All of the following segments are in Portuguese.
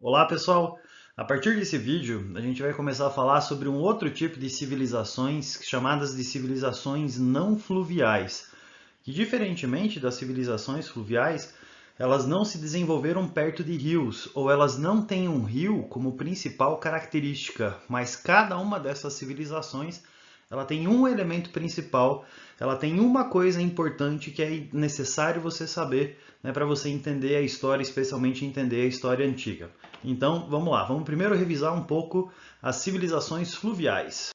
Olá pessoal! A partir desse vídeo, a gente vai começar a falar sobre um outro tipo de civilizações chamadas de civilizações não fluviais, que diferentemente das civilizações fluviais, elas não se desenvolveram perto de rios, ou elas não têm um rio como principal característica, mas cada uma dessas civilizações ela tem um elemento principal, ela tem uma coisa importante que é necessário você saber, né, para você entender a história, especialmente entender a história antiga. Então, vamos lá, vamos primeiro revisar um pouco as civilizações fluviais.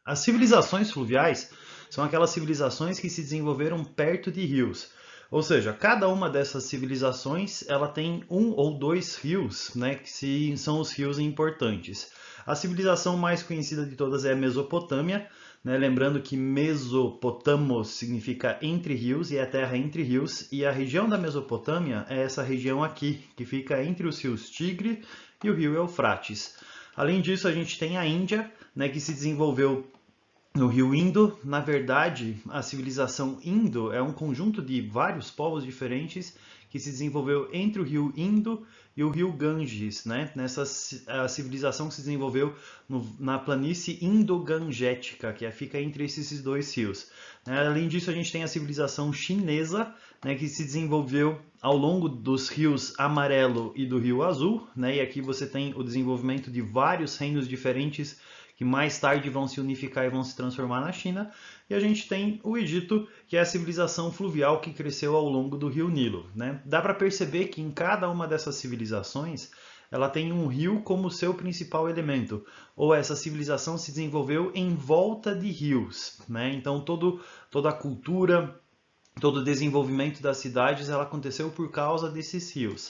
As civilizações fluviais são aquelas civilizações que se desenvolveram perto de rios. Ou seja, cada uma dessas civilizações ela tem um ou dois rios, né, que são os rios importantes. A civilização mais conhecida de todas é a Mesopotâmia, né, lembrando que Mesopotamos significa entre rios e é terra entre rios, e a região da Mesopotâmia é essa região aqui, que fica entre os rios Tigre e o rio Eufrates. Além disso, a gente tem a Índia, né, que se desenvolveu no rio Indo. Na verdade, a civilização Indo é um conjunto de vários povos diferentes que se desenvolveu entre o rio Indo e o rio Ganges, né? A civilização que se desenvolveu na planície Indo-Gangética, que fica entre esses dois rios. Além disso, a gente tem a civilização chinesa, né, que se desenvolveu ao longo dos rios Amarelo e do rio Azul, né? E aqui você tem o desenvolvimento de vários reinos diferentes que mais tarde vão se unificar e vão se transformar na China. E a gente tem o Egito, que é a civilização fluvial que cresceu ao longo do rio Nilo, né? Dá para perceber que em cada uma dessas civilizações ela tem um rio como seu principal elemento, ou essa civilização se desenvolveu em volta de rios, né? Então toda a cultura, todo o desenvolvimento das cidades ela aconteceu por causa desses rios.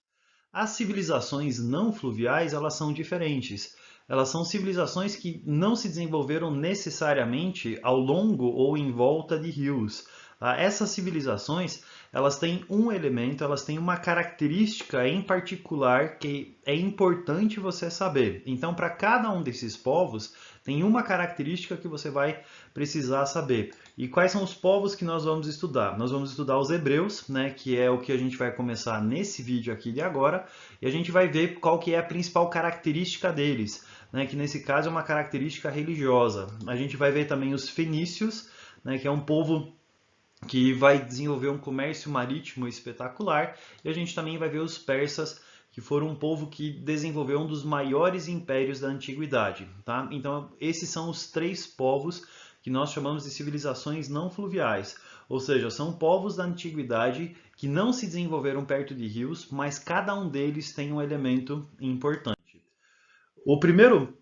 As civilizações não fluviais, elas são diferentes. Elas são civilizações que não se desenvolveram necessariamente ao longo ou em volta de rios. Essas civilizações, elas têm um elemento, elas têm uma característica em particular que é importante você saber. Então, para cada um desses povos, tem uma característica que você vai precisar saber. E quais são os povos que nós vamos estudar? Nós vamos estudar os hebreus, né, que é o que a gente vai começar nesse vídeo aqui de agora, e a gente vai ver qual que é a principal característica deles, né, que nesse caso é uma característica religiosa. A gente vai ver também os fenícios, né, que é um povo que vai desenvolver um comércio marítimo espetacular, e a gente também vai ver os persas, que foram um povo que desenvolveu um dos maiores impérios da antiguidade, tá? Então, esses são os três povos que nós chamamos de civilizações não fluviais, ou seja, são povos da antiguidade que não se desenvolveram perto de rios, mas cada um deles tem um elemento importante. O primeiro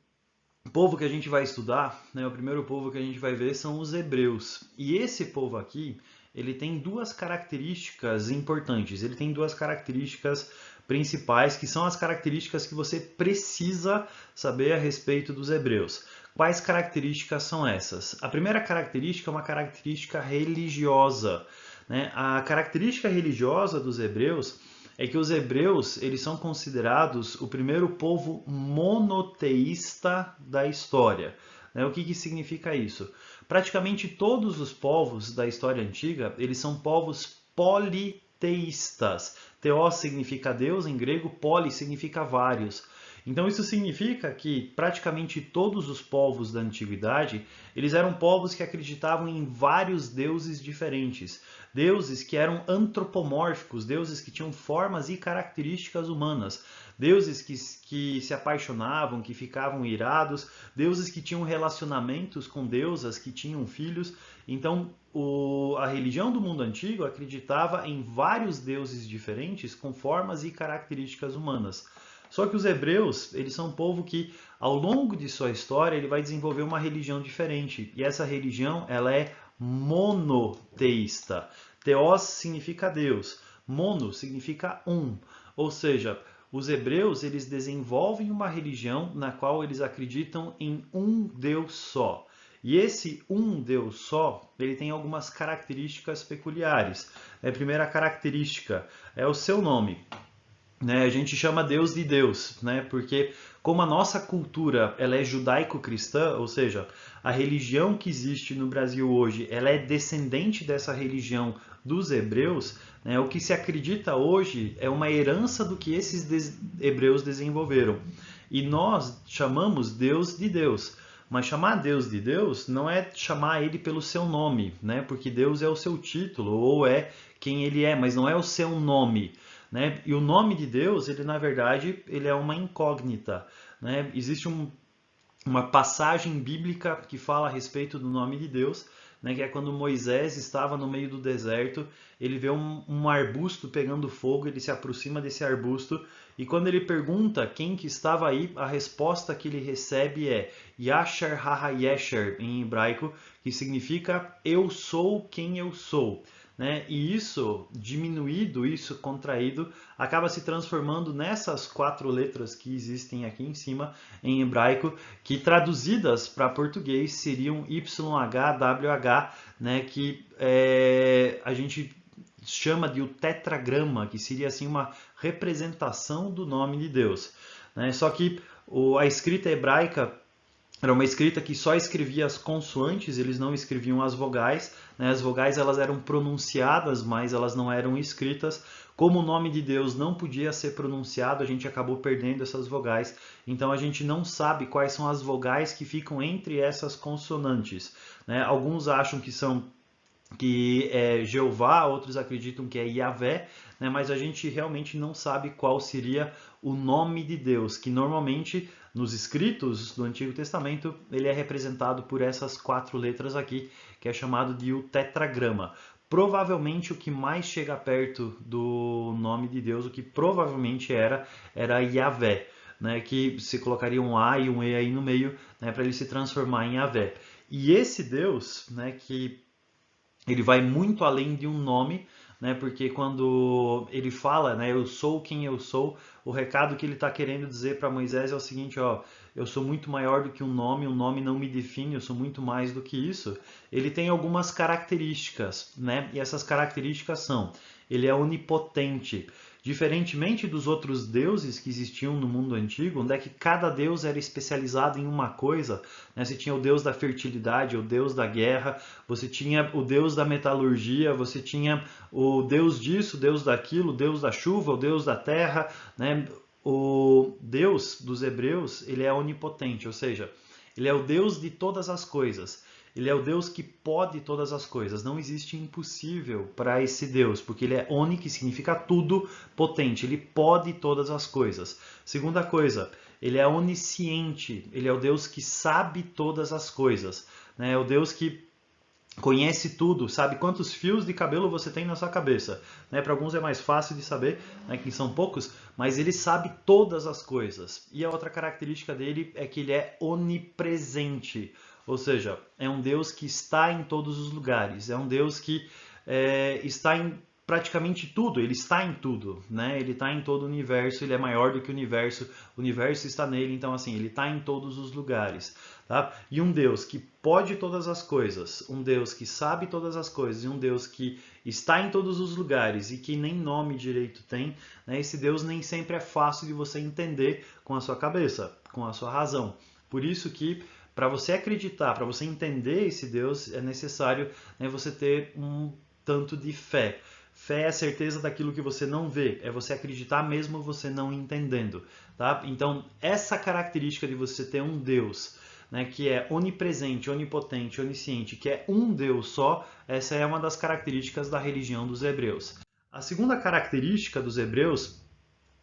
povo que a gente vai estudar, né, o primeiro povo que a gente vai ver são os hebreus. E esse povo aqui, ele tem duas características importantes. Ele tem duas características principais, que são as características que você precisa saber a respeito dos hebreus. Quais características são essas? A primeira característica é uma característica religiosa, né? A característica religiosa dos hebreus é que os hebreus eles são considerados o primeiro povo monoteísta da história. O que significa isso? Praticamente todos os povos da história antiga eles são povos politeístas. Theos significa Deus em grego, poly significa vários. Então isso significa que praticamente todos os povos da antiguidade, eles eram povos que acreditavam em vários deuses diferentes. Deuses que eram antropomórficos, deuses que tinham formas e características humanas. Deuses que se apaixonavam, que ficavam irados, deuses que tinham relacionamentos com deusas, que tinham filhos. Então, a religião do mundo antigo acreditava em vários deuses diferentes com formas e características humanas. Só que os hebreus, eles são um povo que, ao longo de sua história, ele vai desenvolver uma religião diferente. E essa religião, ela é monoteísta. Theos significa Deus, mono significa um. Ou seja, os hebreus, eles desenvolvem uma religião na qual eles acreditam em um Deus só. E esse um Deus só, ele tem algumas características peculiares. A primeira característica é o seu nome. né? A gente chama Deus de Deus, né? Porque como a nossa cultura ela é judaico-cristã, ou seja, a religião que existe no Brasil hoje, ela é descendente dessa religião dos hebreus, né? O que se acredita hoje é uma herança do que esses hebreus desenvolveram. E nós chamamos Deus de Deus. Mas chamar Deus de Deus não é chamar ele pelo seu nome, né? Porque Deus é o seu título ou é quem ele é, mas não é o seu nome. Né? E o nome de Deus, ele na verdade, ele é uma incógnita. Né? Existe uma passagem bíblica que fala a respeito do nome de Deus, né? Que é quando Moisés estava no meio do deserto, ele vê um arbusto pegando fogo, ele se aproxima desse arbusto, e quando ele pergunta quem que estava aí, a resposta que ele recebe é Yashar HaYesher, em hebraico, que significa eu sou quem eu sou. Né? E isso diminuído, isso contraído, acaba se transformando nessas 4 letras que existem aqui em cima, em hebraico, que traduzidas para português seriam YHWH, né? Que a gente chama de o tetragrama, que seria assim uma representação do nome de Deus. Né? Só que a escrita hebraica era uma escrita que só escrevia as consoantes, eles não escreviam as vogais. Né? As vogais elas eram pronunciadas, mas elas não eram escritas. Como o nome de Deus não podia ser pronunciado, a gente acabou perdendo essas vogais. Então a gente não sabe quais são as vogais que ficam entre essas consonantes. Né? Alguns acham que é Jeová, outros acreditam que é Yahvé, né? Mas a gente realmente não sabe qual seria o nome de Deus, que normalmente nos escritos do Antigo Testamento ele é representado por essas 4 letras aqui, que é chamado de o tetragrama. Provavelmente o que mais chega perto do nome de Deus, o que provavelmente era Yahvé, né? Que se colocaria um A e um E aí no meio, né? Para ele se transformar em Yahvé. E esse Deus, né? Que ele vai muito além de um nome, né? Porque quando ele fala, né, eu sou quem eu sou, o recado que ele está querendo dizer para Moisés é o seguinte, ó, eu sou muito maior do que um nome não me define, eu sou muito mais do que isso. Ele tem algumas características, né? E essas características são, ele é onipotente. Diferentemente dos outros deuses que existiam no mundo antigo, onde é que cada deus era especializado em uma coisa, né? Você tinha o deus da fertilidade, o deus da guerra, você tinha o deus da metalurgia, você tinha o deus disso, o deus daquilo, o deus da chuva, o deus da terra, né? O Deus dos hebreus, ele é onipotente, ou seja, ele é o Deus de todas as coisas. Ele é o Deus que pode todas as coisas. Não existe impossível para esse Deus, porque ele é oni, que significa tudo, potente. Ele pode todas as coisas. Segunda coisa, ele é onisciente. Ele é o Deus que sabe todas as coisas. É o Deus que conhece tudo, sabe quantos fios de cabelo você tem na sua cabeça. Né? Para alguns é mais fácil de saber, né, que são poucos, mas ele sabe todas as coisas. E a outra característica dele é que ele é onipresente. Ou seja, é um Deus que está em todos os lugares, é um Deus que está em praticamente tudo, ele está em tudo, né? Ele está em todo o universo, ele é maior do que o universo está nele, então assim, ele está em todos os lugares. Tá? E um Deus que pode todas as coisas, um Deus que sabe todas as coisas, e um Deus que está em todos os lugares e que nem nome direito tem, né? Esse Deus nem sempre é fácil de você entender com a sua cabeça, com a sua razão. Por isso que para você acreditar, para você entender esse Deus, é necessário, né, você ter um tanto de fé. Fé é a certeza daquilo que você não vê, é você acreditar mesmo você não entendendo. Tá? Então, essa característica de você ter um Deus, né, que é onipresente, onipotente, onisciente, que é um Deus só, essa é uma das características da religião dos hebreus. A segunda característica dos hebreus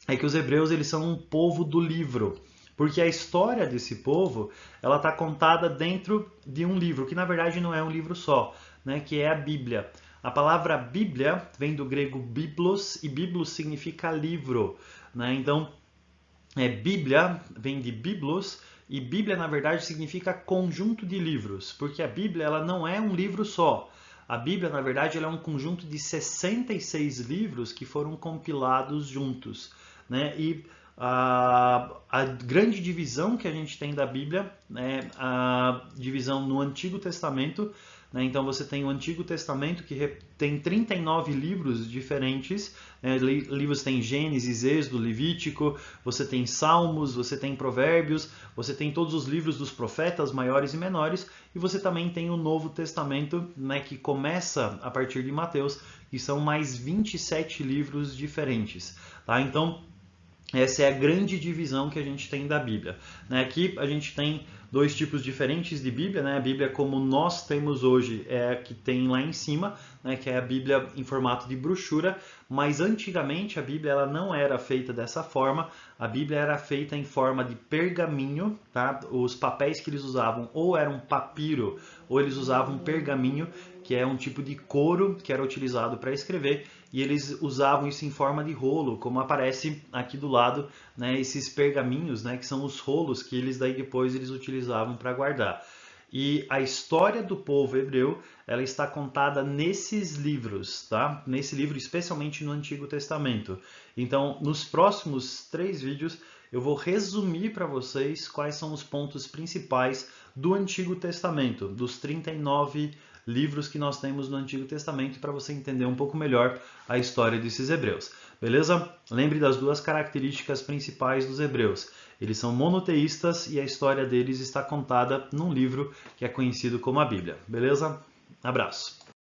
é que os hebreus eles são um povo do livro. Porque a história desse povo, ela está contada dentro de um livro, que na verdade não é um livro só, né, que é a Bíblia. A palavra Bíblia vem do grego biblos, e biblos significa livro. Né? Então, Bíblia vem de biblos, e Bíblia na verdade significa conjunto de livros, porque a Bíblia ela não é um livro só. A Bíblia, na verdade, ela é um conjunto de 66 livros que foram compilados juntos. Né? E a grande divisão que a gente tem da Bíblia, né, a divisão no Antigo Testamento, né? Então você tem o Antigo Testamento, que tem 39 livros diferentes, né? Livros tem Gênesis, Êxodo, Levítico, você tem Salmos, você tem Provérbios, você tem todos os livros dos profetas maiores e menores, e você também tem o Novo Testamento, né, que começa a partir de Mateus, que são mais 27 livros diferentes, tá? Então, essa é a grande divisão que a gente tem da Bíblia, né? Aqui a gente tem dois tipos diferentes de Bíblia, né? A Bíblia como nós temos hoje é a que tem lá em cima, né? Que é a Bíblia em formato de brochura, mas antigamente a Bíblia ela não era feita dessa forma, a Bíblia era feita em forma de pergaminho, tá? Os papéis que eles usavam ou eram papiro ou eles usavam pergaminho, que é um tipo de couro que era utilizado para escrever, e eles usavam isso em forma de rolo, como aparece aqui do lado, né, esses pergaminhos, né, que são os rolos que eles daí depois eles utilizavam para guardar. E a história do povo hebreu, ela está contada nesses livros, tá? Nesse livro, especialmente no Antigo Testamento. Então, nos próximos 3 vídeos, eu vou resumir para vocês quais são os pontos principais do Antigo Testamento, dos 39 livros que nós temos no Antigo Testamento, para você entender um pouco melhor a história desses hebreus. Beleza? Lembre das duas características principais dos hebreus. Eles são monoteístas e a história deles está contada num livro que é conhecido como a Bíblia. Beleza? Abraço!